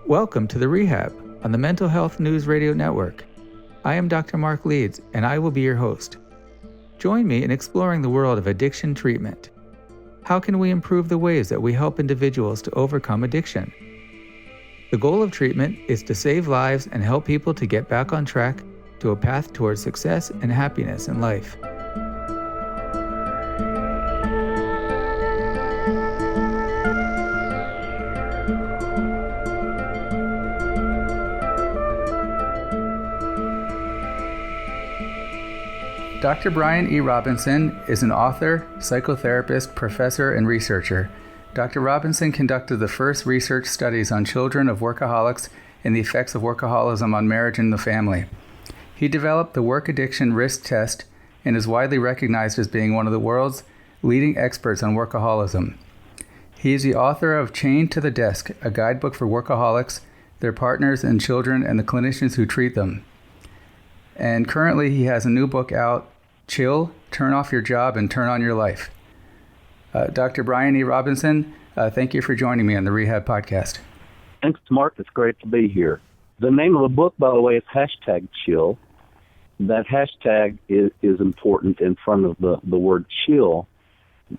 Welcome to The Rehab on the Mental Health News Radio Network. I am Dr. Mark Leeds, and I will be your host. Join me in exploring the world of addiction treatment. How can we improve the ways that we help individuals to overcome addiction? The goal of treatment is to save lives and help people to get back on track to a path towards success and happiness in life. Dr. Bryan E. Robinson is an author, psychotherapist, professor, and researcher. Dr. Robinson conducted the first research studies on children of workaholics and the effects of workaholism on marriage and the family. He developed the work addiction risk test and is widely recognized as being one of the world's leading experts on workaholism. He is the author of Chained to the Desk, a guidebook for workaholics, their partners and children, and the clinicians who treat them. And currently he has a new book out, Chill, Turn Off Your Job and Turn On Your Life. Dr. Bryan E. Robinson, thank you for joining me on the Rehab Podcast. Thanks, Mark. It's great to be here. The name of the book, by the way, is #Chill. That hashtag is important in front of the word chill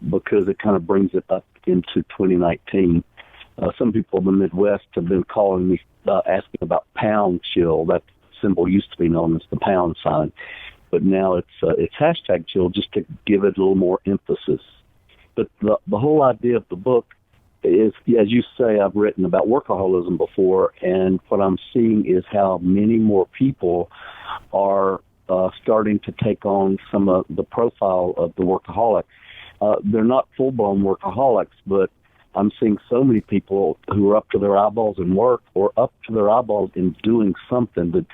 because it kind of brings it up into 2019. Some people in the Midwest have been calling me, asking about pound chill. That symbol used to be known as the pound sign, but now it's #Chill just to give it a little more emphasis. But the whole idea of the book is, as you say, I've written about workaholism before, and what I'm seeing is how many more people are starting to take on some of the profile of the workaholic. They're not full-blown workaholics, but I'm seeing so many people who are up to their eyeballs in work or up to their eyeballs in doing something. The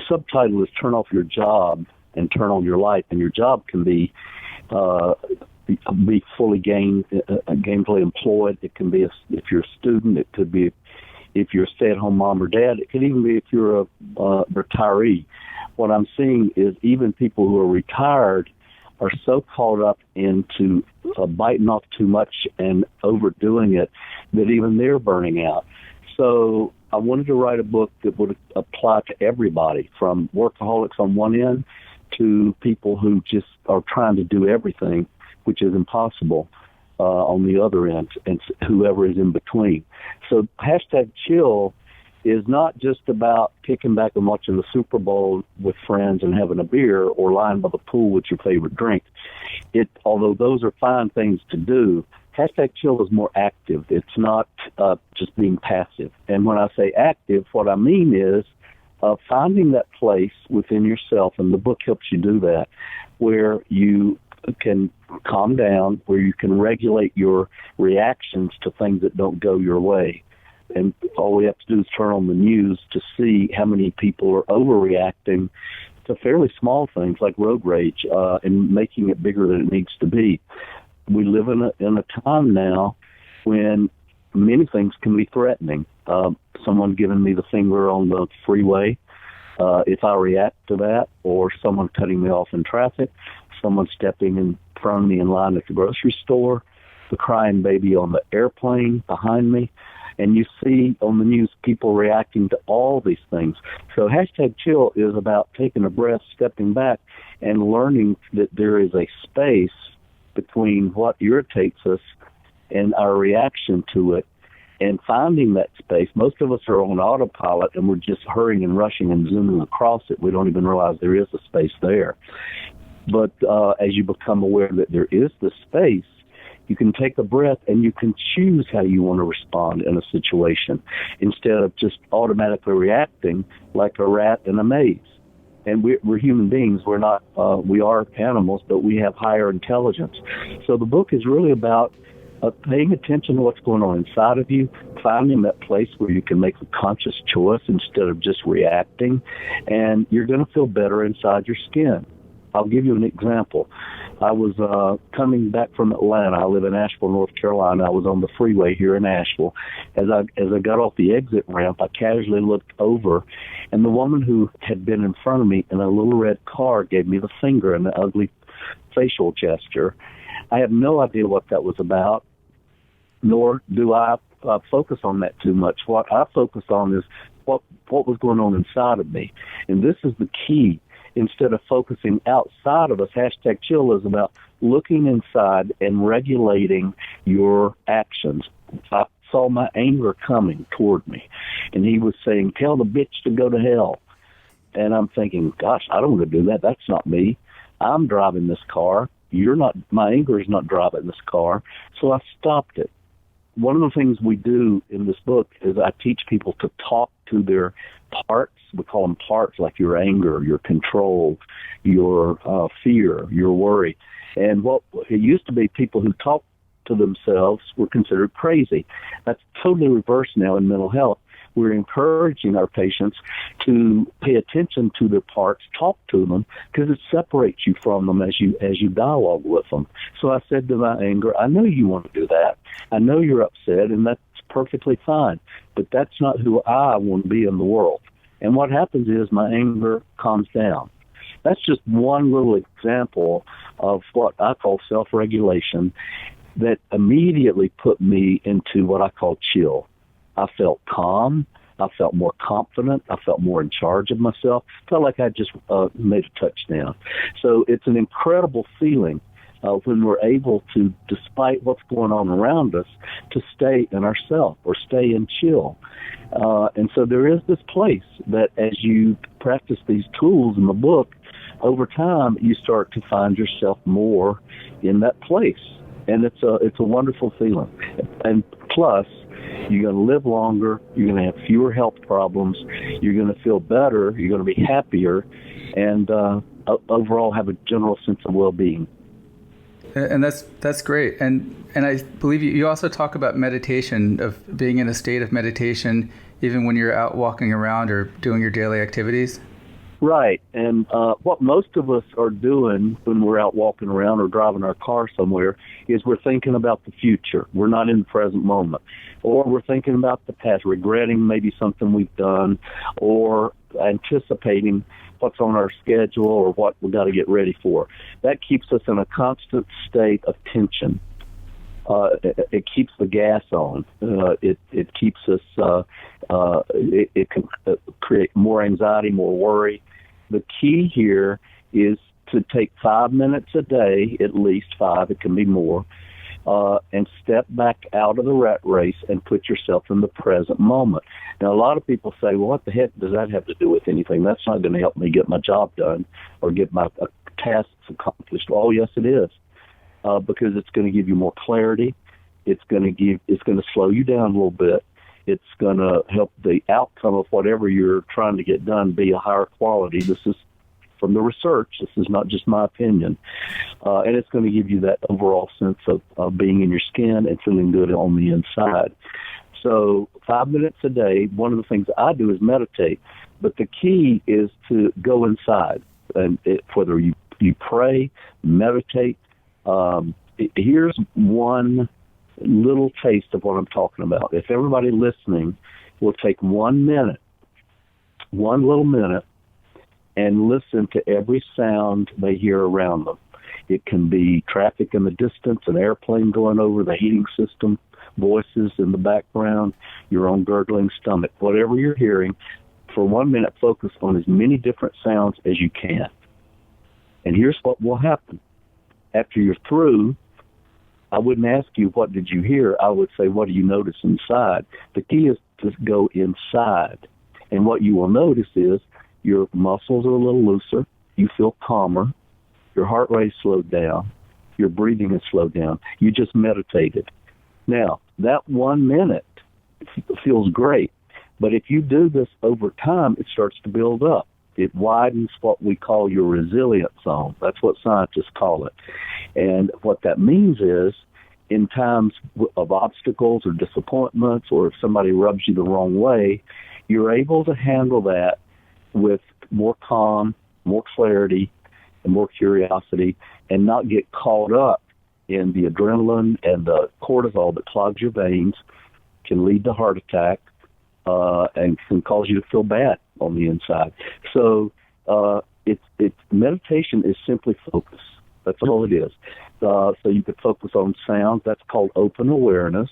subtitle is Turn Off Your Job and Turn On Your Life, and your job can be fully gainfully employed. It can be if you're a student. It could be if you're a stay-at-home mom or dad. It could even be if you're a retiree. What I'm seeing is even people who are retired are so caught up into biting off too much and overdoing it that even they're burning out. So I wanted to write a book that would apply to everybody, from workaholics on one end to people who just are trying to do everything, which is impossible, on the other end, and whoever is in between. So #Chill is not just about kicking back and watching the Super Bowl with friends and having a beer or lying by the pool with your favorite drink. Although those are fine things to do, #Chill is more active. It's not just being passive. And when I say active, what I mean is finding that place within yourself, and the book helps you do that, where you can calm down, where you can regulate your reactions to things that don't go your way. And all we have to do is turn on the news to see how many people are overreacting to fairly small things like road rage and making it bigger than it needs to be. We live in a time now when many things can be threatening. Someone giving me the finger on the freeway, if I react to that, or someone cutting me off in traffic, someone stepping in front of me in line at the grocery store, the crying baby on the airplane behind me. And you see on the news people reacting to all these things. So #Chill is about taking a breath, stepping back, and learning that there is a space between what irritates us and our reaction to it, and finding that space. Most of us are on autopilot, and we're just hurrying and rushing and zooming across it. We don't even realize there is a space there. But as you become aware that there is this space, you can take a breath and you can choose how you want to respond in a situation instead of just automatically reacting like a rat in a maze. And we're human beings. We're not. We are animals, but we have higher intelligence. So the book is really about paying attention to what's going on inside of you, finding that place where you can make a conscious choice instead of just reacting, and you're going to feel better inside your skin. I'll give you an example. I was coming back from Atlanta. I live in Asheville, North Carolina. I was on the freeway here in Asheville. As I got off the exit ramp, I casually looked over, and the woman who had been in front of me in a little red car gave me the finger and the ugly facial gesture. I have no idea what that was about, nor do I focus on that too much. What I focus on is what was going on inside of me. And this is the key. Instead of focusing outside of us, #chill is about looking inside and regulating your actions. I saw my anger coming toward me, and he was saying, "Tell the bitch to go to hell." And I'm thinking, gosh, I don't want to do that. That's not me. I'm driving this car. My anger is not driving this car. So I stopped it. One of the things we do in this book is I teach people to talk to their parts. We call them parts, like your anger, your control, your fear, your worry. And what it used to be, people who talk to themselves were considered crazy. That's totally reversed now in mental health. We're encouraging our patients to pay attention to their parts, talk to them, because it separates you from them as you dialogue with them. So I said to my anger, I know you want to do that. I know you're upset, and that's perfectly fine, but that's not who I want to be in the world. And what happens is my anger calms down. That's just one little example of what I call self-regulation that immediately put me into what I call chill. I felt calm. I felt more confident. I felt more in charge of myself. Felt like I just made a touchdown. So it's an incredible feeling when we're able to, despite what's going on around us, to stay in ourselves or stay in chill. And so there is this place that as you practice these tools in the book, over time you start to find yourself more in that place. And it's a wonderful feeling. And plus, you're going to live longer. You're going to have fewer health problems. You're going to feel better. You're going to be happier, and overall have a general sense of well-being. And that's great. And I believe you also talk about meditation, of being in a state of meditation, even when you're out walking around or doing your daily activities. Right. And what most of us are doing when we're out walking around or driving our car somewhere is we're thinking about the future. We're not in the present moment. Or we're thinking about the past, regretting maybe something we've done, or anticipating what's on our schedule or what we've got to get ready for. That keeps us in a constant state of tension. It keeps the gas on. It keeps us, it can create more anxiety, more worry. The key here is to take 5 minutes a day, at least 5, it can be more, and step back out of the rat race and put yourself in the present moment. Now, a lot of people say, well, what the heck does that have to do with anything? That's not going to help me get my job done or get my tasks accomplished. Oh, yes, it is. Because it's going to give you more clarity. It's going to slow you down a little bit. It's going to help the outcome of whatever you're trying to get done be a higher quality. This is from the research. This is not just my opinion. And it's going to give you that overall sense of being in your skin and feeling good on the inside. So 5 minutes a day, one of the things I do is meditate. But the key is to go inside. And whether you pray, meditate, here's one little taste of what I'm talking about. If everybody listening will take 1 minute, one little minute, and listen to every sound they hear around them. It can be traffic in the distance, an airplane going over, the heating system, voices in the background, your own gurgling stomach. Whatever you're hearing, for 1 minute, focus on as many different sounds as you can. And here's what will happen. After you're through, I wouldn't ask you, what did you hear? I would say, what do you notice inside? The key is to go inside. And what you will notice is your muscles are a little looser. You feel calmer. Your heart rate slowed down. Your breathing is slowed down. You just meditated. Now, that 1 minute feels great. But if you do this over time, it starts to build up. It widens what we call your resilience zone. That's what scientists call it. And what that means is, in times of obstacles or disappointments, or if somebody rubs you the wrong way, you're able to handle that with more calm, more clarity, and more curiosity, and not get caught up in the adrenaline and the cortisol that clogs your veins, can lead to heart attack, and can cause you to feel bad on the inside. So meditation is simply focus. That's all it is. So you could focus on sound. That's called open awareness.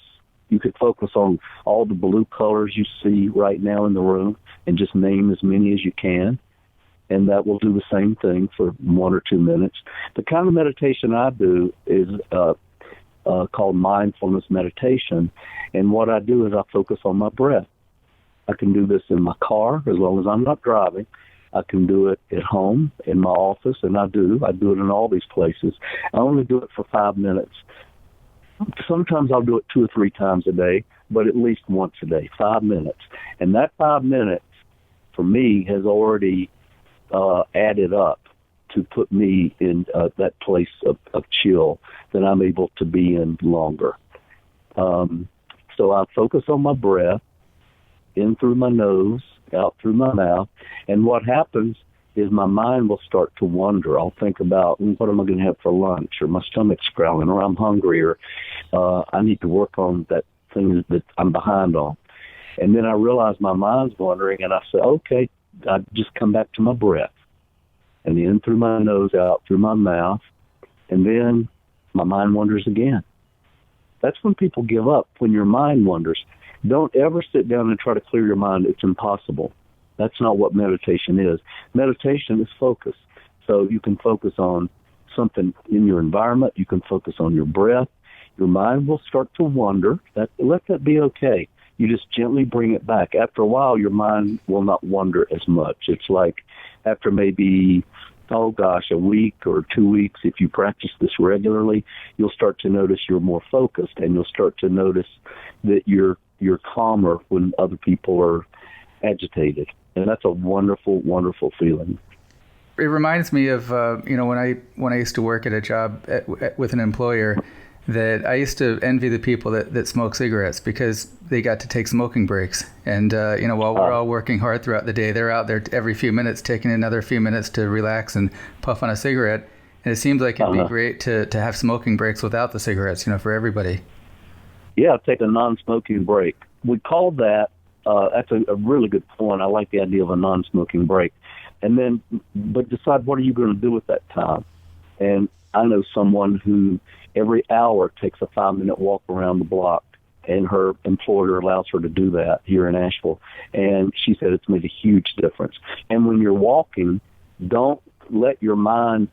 You could focus on all the blue colors you see right now in the room and just name as many as you can. And that will do the same thing for 1 or 2 minutes. The kind of meditation I do is called mindfulness meditation. And what I do is I focus on my breath. I can do this in my car as long as I'm not driving. I can do it at home, in my office, and I do it in all these places. I only do it for 5 minutes. Sometimes I'll do it 2 or 3 times a day, but at least once a day, 5 minutes. And that 5 minutes, for me, has already added up to put me in that place of chill that I'm able to be in longer. So I focus on my breath, in through my nose, out through my mouth, and what happens is my mind will start to wander. I'll think about, what am I going to have for lunch, or my stomach's growling, or I'm hungry, or I need to work on that thing that I'm behind on. And then I realize my mind's wandering, and I say, okay, I just come back to my breath. And in through my nose, out through my mouth, and then my mind wanders again. That's when people give up, when your mind wanders. Don't ever sit down and try to clear your mind. It's impossible. That's not what meditation is. Meditation is focus. So you can focus on something in your environment. You can focus on your breath. Your mind will start to wander. Let that be okay. You just gently bring it back. After a while, your mind will not wander as much. It's like after maybe, a week or 2 weeks, if you practice this regularly, you'll start to notice you're more focused, and you'll start to notice that you're calmer when other people are agitated. And that's a wonderful, wonderful feeling. It reminds me of, when I used to work at a job with an employer, that I used to envy the people that smoke cigarettes because they got to take smoking breaks. And, while we're all working hard throughout the day, they're out there every few minutes taking another few minutes to relax and puff on a cigarette. And it seems like it'd be great to have smoking breaks without the cigarettes, for everybody. Yeah, take a non-smoking break. We call that, that's a really good point. I like the idea of a non-smoking break. And then, but decide what are you going to do with that time. And I know someone who every hour takes a 5-minute walk around the block, and her employer allows her to do that here in Asheville. And she said it's made a huge difference. And when you're walking, don't let your mind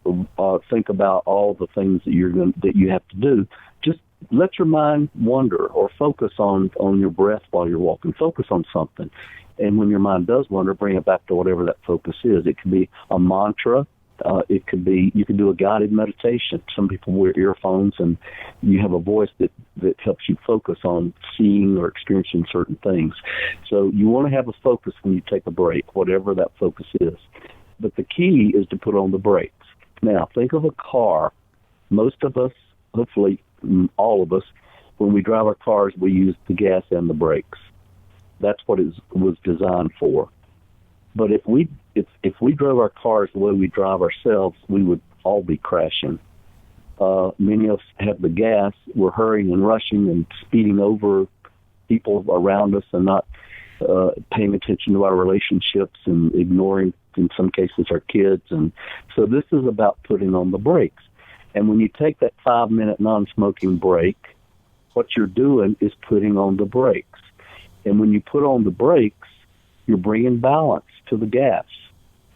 think about all the things that you have to do. Just let your mind wander, or focus on your breath while you're walking. Focus on something. And when your mind does wander, bring it back to whatever that focus is. It could be a mantra. It could be, you can do a guided meditation. Some people wear earphones, and you have a voice that helps you focus on seeing or experiencing certain things. So you want to have a focus when you take a break, whatever that focus is. But the key is to put on the brakes. Now, think of a car. Most of us, hopefully all of us, when we drive our cars, we use the gas and the brakes. That's what it was designed for. But if we drove our cars the way we drive ourselves, we would all be crashing. Many of us have the gas. We're hurrying and rushing and speeding over people around us, and not paying attention to our relationships, and ignoring, in some cases, our kids. And so this is about putting on the brakes. And when you take that 5-minute non-smoking break, what you're doing is putting on the brakes. And when you put on the brakes, you're bringing balance to the gas.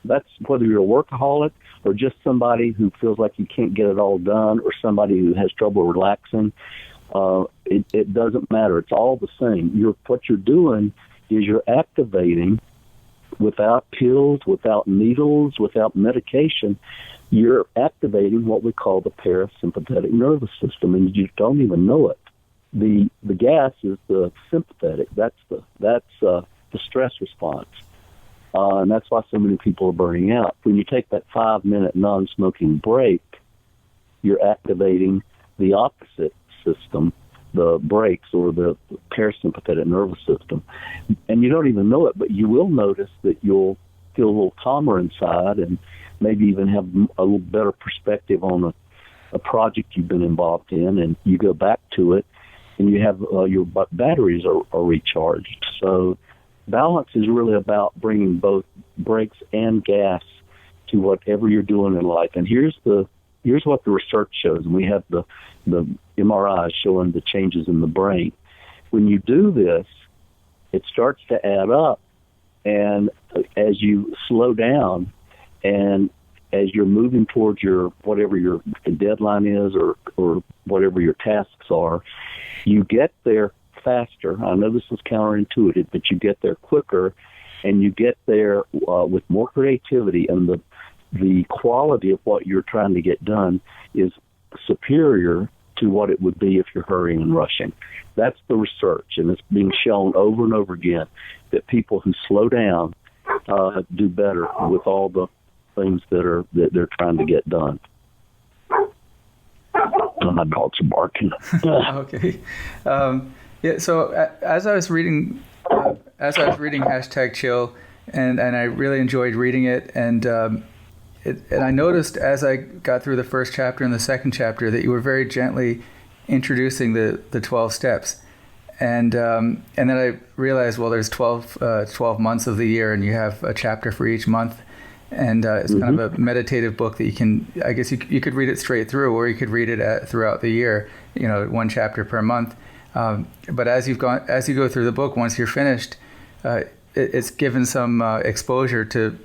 That's whether you're a workaholic or just somebody who feels like you can't get it all done, or somebody who has trouble relaxing. It doesn't matter. It's all the same. What you're doing is you're activating, without pills, without needles, without medication, you're activating what we call the parasympathetic nervous system, and you don't even know it. The gas is the sympathetic. That's the stress response. And that's why so many people are burning out. When you take that 5-minute non-smoking break, you're activating the opposite system, the brakes, or the parasympathetic nervous system. And you don't even know it, but you will notice that you'll feel a little calmer inside, and maybe even have a little better perspective on a project you've been involved in, and you go back to it, and you have your batteries are recharged. So balance is really about bringing both brakes and gas to whatever you're doing in life. And here's what the research shows. And we have the MRIs showing the changes in the brain. When you do this, it starts to add up. And as you slow down and as you're moving towards your whatever your deadline is or whatever your tasks are, you get there faster. I know this is counterintuitive, but you get there quicker, and you get there with more creativity, and the quality of what you're trying to get done is superior to what it would be if you're hurrying and rushing. That's the research, and it's being shown over and over again that people who slow down do better with all the things that they're trying to get done. My dogs are barking. Okay. Yeah. So as I was reading #Chill, and I really enjoyed reading it, and I noticed as I got through the first chapter and the second chapter that you were very gently introducing the 12 steps. And then I realized, well, there's 12 months of the year, and you have a chapter for each month. And it's kind of a meditative book that you can, I guess you could read it straight through, or you could read it throughout the year, one chapter per month. But as you go through the book, once you're finished, it's given some exposure to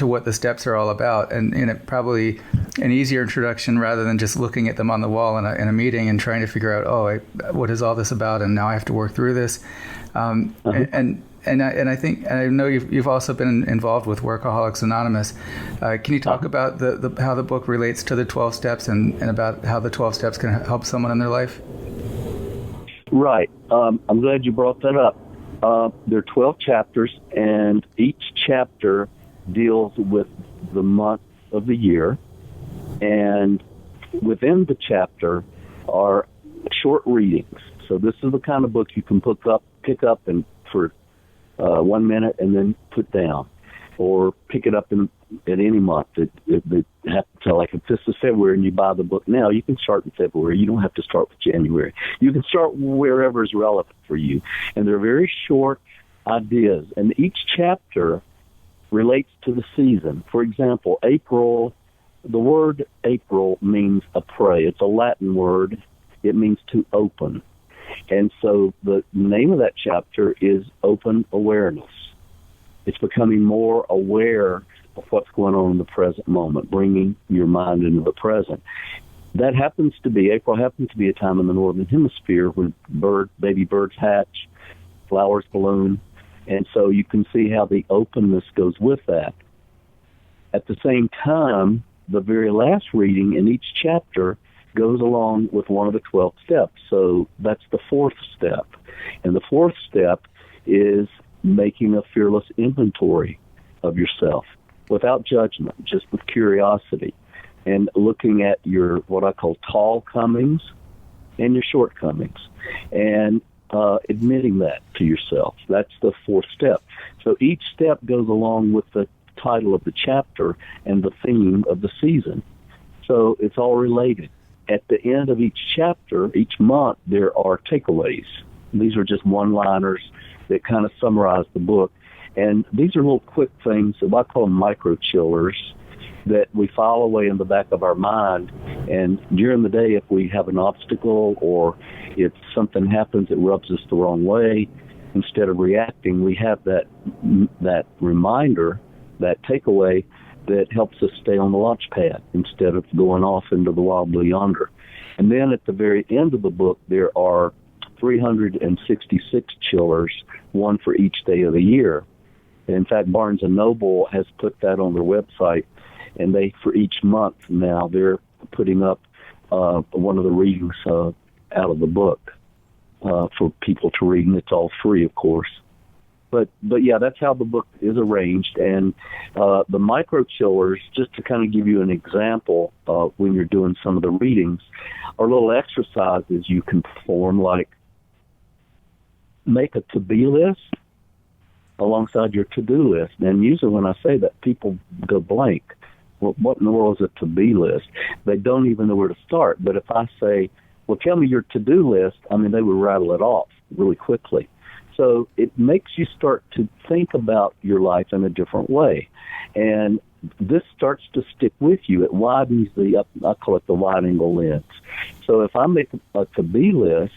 what the steps are all about, and probably an easier introduction rather than just looking at them on the wall in a meeting and trying to figure out, what is all this about, and now I have to work through this. And I think, and I know you've also been involved with Workaholics Anonymous. Can you talk about how the book relates to the 12 steps and about how the 12 steps can help someone in their life? Right. I'm glad you brought that up. There are 12 chapters, and each chapter deals with the month of the year, and within the chapter are short readings. So this is the kind of book you can pick up and for 1 minute and then put down, or pick it up at any month. It like if this is February and you buy the book now, you can start in February. You don't have to start with January. You can start wherever is relevant for you. And they're very short ideas, and each chapter relates to the season. For example, April, the word April means a pray. It's a Latin word. It means to open. And so the name of that chapter is Open Awareness. It's becoming more aware of what's going on in the present moment, bringing your mind into the present. April happens to be a time in the Northern Hemisphere when baby birds hatch, flowers bloom, and so you can see how the openness goes with that. At the same time, the very last reading in each chapter goes along with one of the 12 steps. So that's the fourth step. And the fourth step is making a fearless inventory of yourself without judgment, just with curiosity, and looking at your, what I call tall comings and your shortcomings, and admitting that to yourself. That's the fourth step. So each step goes along with the title of the chapter and the theme of the season. So it's all related. At the end of each chapter, each month, there are takeaways. These are just one-liners that kind of summarize the book. And these are little quick things, I call them micro-chillers, that we file away in the back of our mind. And during the day, if we have an obstacle or if something happens that rubs us the wrong way, instead of reacting, we have that reminder, that takeaway that helps us stay on the launch pad instead of going off into the wild blue yonder. And then at the very end of the book, there are 366 chillers, one for each day of the year. In fact, Barnes & Noble has put that on their website, and for each month now, they're putting up one of the readings out of the book for people to read, and it's all free, of course. But yeah, that's how the book is arranged. And the micro chillers, just to kind of give you an example when you're doing some of the readings, are little exercises you can perform, like make a to-be list alongside your to-do list. And usually when I say that, people go blank. Well, what in the world is a to-be list? They don't even know where to start. But if I say, well, tell me your to-do list, I mean, they would rattle it off really quickly. So it makes you start to think about your life in a different way. And this starts to stick with you. It widens I call it the wide angle lens. So if I make a to-be list,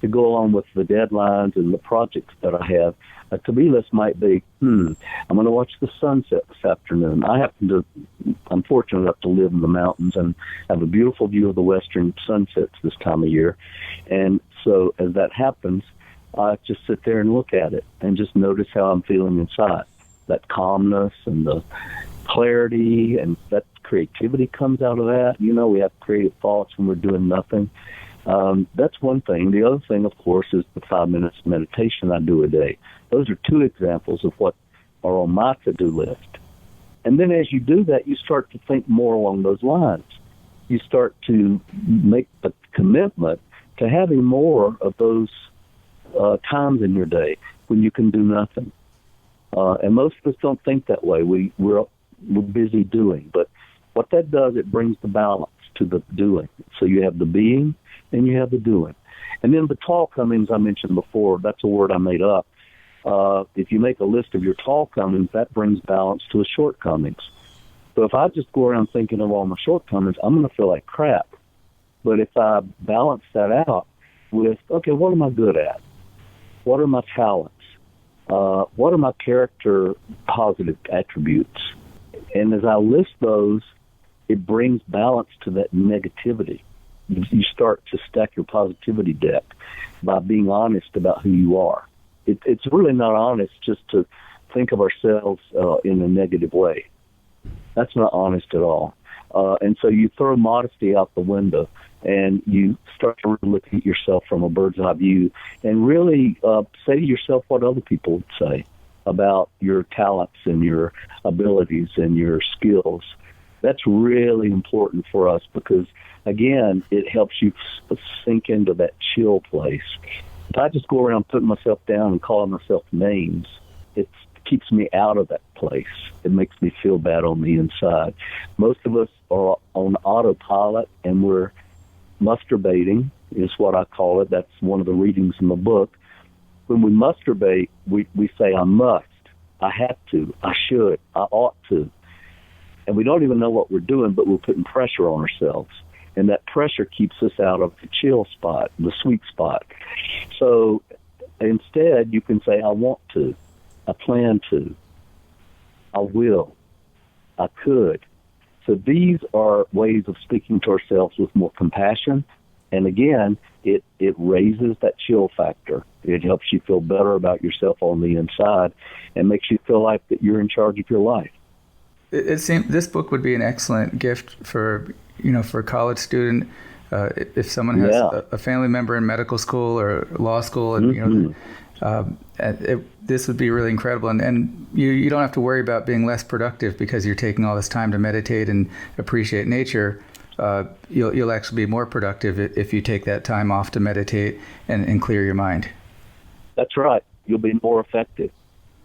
to go along with the deadlines and the projects that I have. A to-be list might be, I'm going to watch the sunset this afternoon. I'm fortunate enough to live in the mountains and have a beautiful view of the western sunsets this time of year. And so as that happens, I just sit there and look at it and just notice how I'm feeling inside. That calmness and the clarity and that creativity comes out of that. We have creative thoughts when we're doing nothing. That's one thing. The other thing, of course, is the 5 minutes of meditation I do a day. Those are two examples of what are on my to-do list. And then as you do that, you start to think more along those lines. You start to make a commitment to having more of those times in your day when you can do nothing. And most of us don't think that way. We're busy doing. But what that does, it brings the balance to the doing. So you have the being and you have the doing. And then the shortcomings I mentioned before, that's a word I made up. If you make a list of your shortcomings, that brings balance to the shortcomings. So if I just go around thinking of all my shortcomings, I'm going to feel like crap. But if I balance that out with, okay, what am I good at? What are my talents? What are my character positive attributes? And as I list those, it brings balance to that negativity. You start to stack your positivity deck by being honest about who you are. It's really not honest just to think of ourselves in a negative way. That's not honest at all. And so you throw modesty out the window and you start to look at yourself from a bird's eye view and really say to yourself what other people would say about your talents and your abilities and your skills. That's really important for us because, again, it helps you sink into that chill place. If I just go around putting myself down and calling myself names, it keeps me out of that place. It makes me feel bad on the inside. Most of us are on autopilot, and we're masturbating, is what I call it. That's one of the readings in the book. When we masturbate, we say, I must, I have to, I should, I ought to. And we don't even know what we're doing, but we're putting pressure on ourselves. And that pressure keeps us out of the chill spot, the sweet spot. So instead, you can say, I want to, I plan to, I will, I could. So these are ways of speaking to ourselves with more compassion. And again, it raises that chill factor. It helps you feel better about yourself on the inside and makes you feel like that you're in charge of your life. It seems this book would be an excellent gift for a college student. If someone has a family member in medical school or law school, and this would be really incredible. And you don't have to worry about being less productive because you're taking all this time to meditate and appreciate nature. You'll actually be more productive if you take that time off to meditate and clear your mind. That's right. You'll be more effective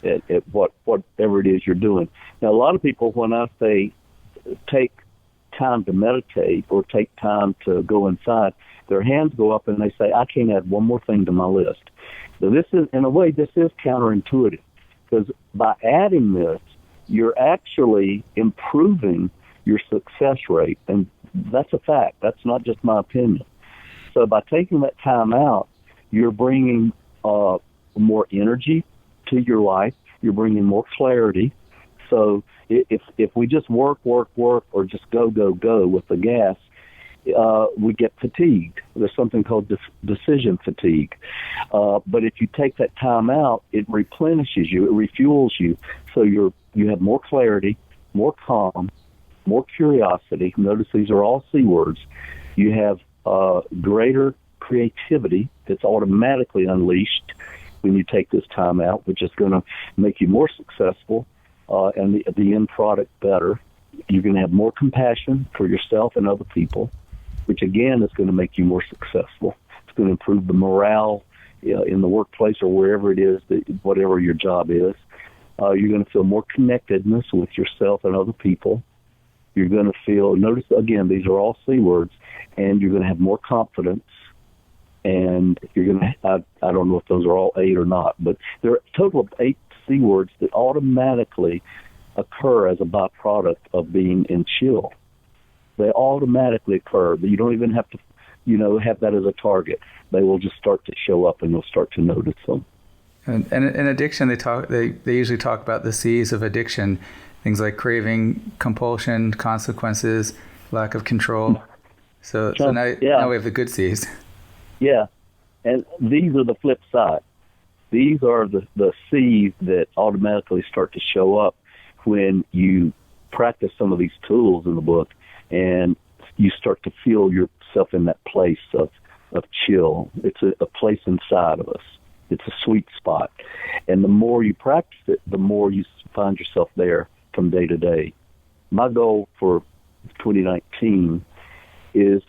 at whatever it is you're doing. Now, a lot of people, when I say take time to meditate or take time to go inside, their hands go up and they say, I can't add one more thing to my list. So this is, in a way, this is counterintuitive because by adding this, you're actually improving your success rate. And that's a fact. That's not just my opinion. So by taking that time out, you're bringing more energy to your life. You're bringing more clarity. So if we just work, or just go with the gas, we get fatigued. There's something called decision fatigue. But if you take that time out, it replenishes you, it refuels you. So you have more clarity, more calm, more curiosity. Notice these are all C words. You have greater creativity that's automatically unleashed when you take this time out, which is going to make you more successful and the end product better. You're going to have more compassion for yourself and other people, which again is going to make you more successful. It's going to improve the morale in the workplace or wherever it is, whatever your job is. You're going to feel more connectedness with yourself and other people. You're going to feel, notice again, these are all C words, and you're going to have more confidence. And you're going to, I don't know if those are all 8 or not, but there are a total of 8 C words that automatically occur as a byproduct of being in chill. They automatically occur, but you don't even have to have that as a target, they will just start to show up and you'll start to notice them. And in addiction, they usually talk about the C's of addiction, things like craving, compulsion, consequences, lack of control. So now we have the good C's. Yeah, and these are the flip side. These are the C's that automatically start to show up when you practice some of these tools in the book, and you start to feel yourself in that place of chill. It's a place inside of us. It's a sweet spot. And the more you practice it, the more you find yourself there from day to day. My goal for 2019 is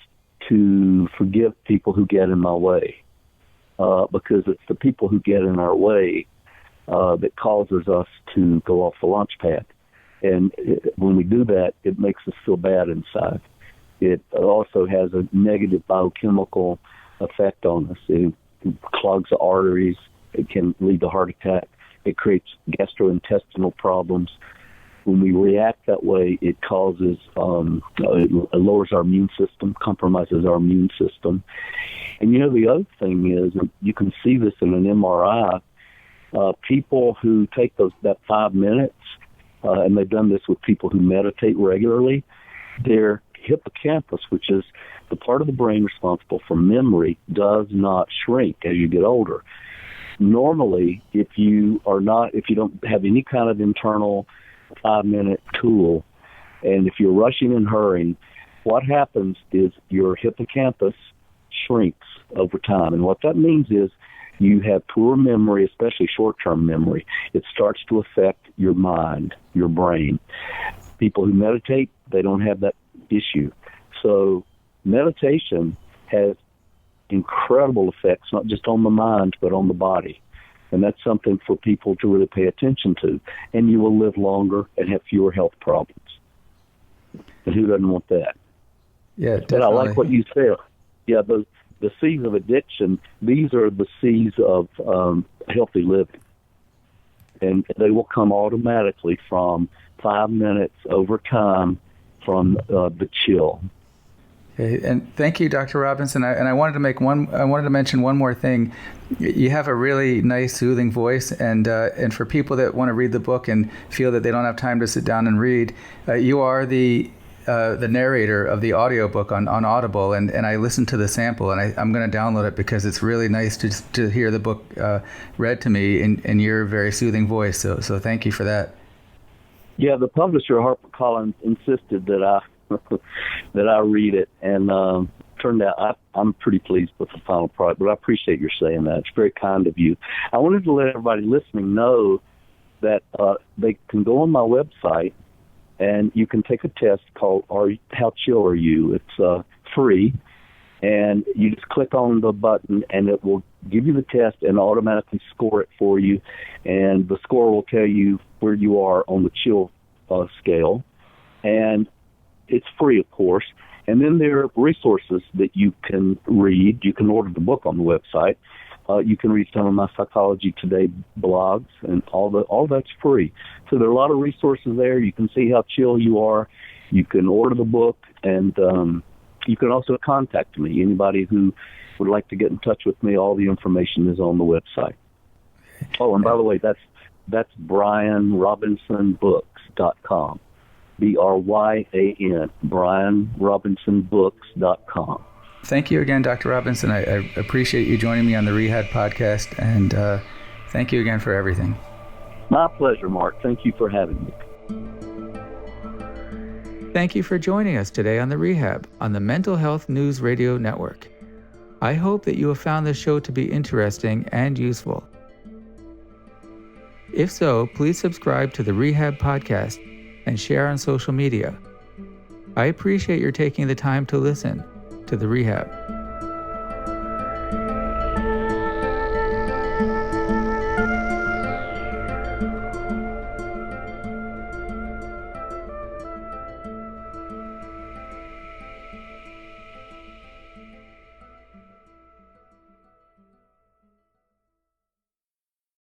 to forgive people who get in my way, because it's the people who get in our way that causes us to go off the launch pad. And when we do that, it makes us feel bad inside. It also has a negative biochemical effect on us. It clogs the arteries. It can lead to heart attack. It creates gastrointestinal problems. When we react that way, it causes, it lowers our immune system, compromises our immune system. And the other thing is, and you can see this in an MRI, people who take that 5 minutes, and they've done this with people who meditate regularly, their hippocampus, which is the part of the brain responsible for memory, does not shrink as you get older. Normally, if you don't have any kind of internal 5-minute tool, and if you're rushing and hurrying, what happens is your hippocampus shrinks over time. And what that means is you have poor memory, especially short-term memory. It starts to affect your mind, your brain. People who meditate, they don't have that issue. So meditation has incredible effects, not just on the mind, but on the body. And that's something for people to really pay attention to. And you will live longer and have fewer health problems. And who doesn't want that? Yeah, definitely. But I like what you said. Yeah, the C's of addiction, these are the C's of healthy living. And they will come automatically from 5 minutes over time from the chill. Okay, and thank you, Dr. Robinson. I wanted to mention one more thing. You have a really nice, soothing voice, and for people that want to read the book and feel that they don't have time to sit down and read, you are the narrator of the audiobook on Audible, and I listened to the sample, and I'm going to download it because it's really nice to hear the book read to me in your very soothing voice. So thank you for that. Yeah, the publisher, HarperCollins, insisted that I read it, and turned out I'm pretty pleased with the final product, but I appreciate your saying that. It's very kind of you. I wanted to let everybody listening know that they can go on my website, and you can take a test called How Chill Are You? It's free, and you just click on the button, and it will give you the test and automatically score it for you, and the score will tell you where you are on the chill scale, and it's free, of course. And then there are resources that you can read. You can order the book on the website. You can read some of my Psychology Today blogs, and all that's free. So there are a lot of resources there. You can see how chill you are. You can order the book, and you can also contact me. Anybody who would like to get in touch with me, all the information is on the website. Oh, and by the way, that's BryanRobinsonBooks.com. BRYAN, BryanRobinsonBooks.com. Thank you again, Dr. Robinson. I appreciate you joining me on the Rehab podcast, and thank you again for everything. My pleasure, Mark. Thank you for having me. Thank you for joining us today on The Rehab on the Mental Health News Radio Network. I hope that you have found this show to be interesting and useful. If so, please subscribe to the Rehab podcast and share on social media. I appreciate your taking the time to listen to The Rehab.